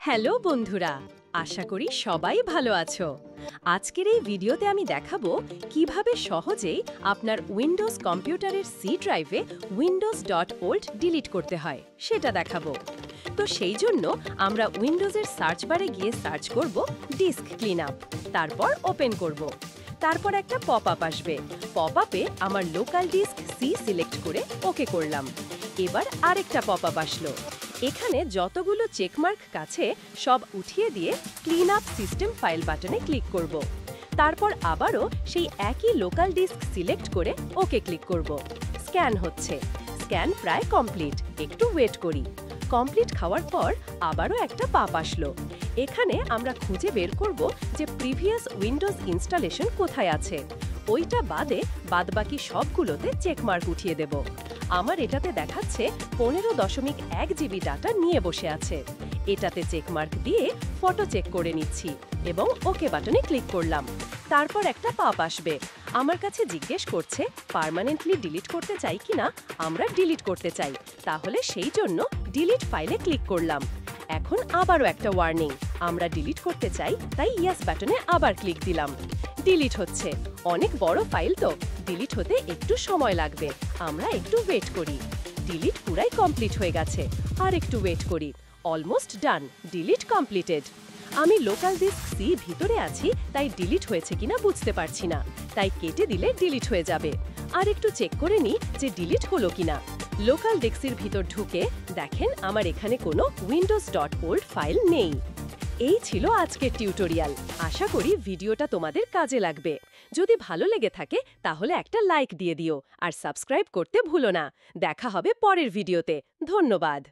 Hello বন্ধুরা, আশা করি সবাই ভালো আছো। আজকের এই ভিডিওতে আমি দেখাবো কিভাবে সহজেই আপনার উইন্ডোজ কম্পিউটারের সি ড্রাইভে windows.old ডিলিট করতে হয় সেটা দেখাবো। তো সেই জন্য আমরা উইন্ডোজের সার্চ বারে গিয়ে সার্চ করব ডিস্ক ক্লিনআপ, তারপর ওপেন করব। তারপর একটা পপ আপ আসবে। পপ আপে আমার লোকাল ডিস্ক সি সিলেক্ট করে ওকে করলাম। এবার আরেকটা পপ আপ আসলো। এখানে যতগুলো চেকমার্ক কাছে সব উঠিয়ে দিয়ে ক্লিন আপ সিস্টেম ফাইল বাটনে ক্লিক করব। তারপর আবারও সেই একই লোকাল ডিস্ক সিলেক্ট করে ওকে ক্লিক করব। স্ক্যান হচ্ছে। স্ক্যান প্রায় কমপ্লিট, একটু ওয়েট করি। কমপ্লিট খাওয়ার পর আবারও একটা পাপ আসলো। এখানে আমরা খুঁজে বের করব যে প্রিভিয়াস উইন্ডোজ ইনস্টলেশন কোথায় আছে। ওইটা বাদে বাদবাকি সবগুলোতে চেকমার্ক উঠিয়ে দেব। আমার এটাতে দেখাচ্ছে 15.1 জিবি ডাটা নিয়ে বসে আছে। এটাতে চেকমার্ক দিয়ে ফটো চেক করে নিচ্ছি এবং ওকে বাটনে ক্লিক করলাম। তারপর একটা পাপ আসবে। আমার কাছে জিজ্ঞেস করছে পার্মানেন্টলি ডিলিট করতে চাই কিনা। আমরা ডিলিট করতে চাই, তাহলে সেই জন্য ডিলিট ফাইলে ক্লিক করলাম। এখন আবারও একটা ওয়ার্নিং, আমরা ডিলিট করতে চাই, তাই ইয়েস বাটনে আবার ক্লিক দিলাম। ডিলিট হচ্ছে। অনেক বড় ফাইল তো, ডিলিট হতে একটু সময় লাগবে। আমরা একটু ওয়েট করি। ডিলিট পুরাই কমপ্লিট হয়ে গেছে। আর একটু ওয়েট করি। Almost done, delete completed. আমি লোকাল ডিস্ক সি ভিতরে আছি, তাই ডিলিট হয়েছে কিনা বুঝতে পারছি না, তাই কেটে দিলে ডিলিট হয়ে যাবে। আর একটু চেক করে নিই যে ডিলিট হলো কিনা। লোকাল ডিস্কের ভিতর ঢুকে দেখেন আমার এখানে কোনো windows.old ফাইল নেই। এই ছিল আজকের টিউটোরিয়াল। আশা করি ভিডিওটা তোমাদের কাজে লাগবে। যদি ভালো লেগে থাকে তাহলে একটা লাইক দিয়ে দিও আর সাবস্ক্রাইব করতে ভুলো না। দেখা হবে পরের ভিডিওতে। ধন্যবাদ।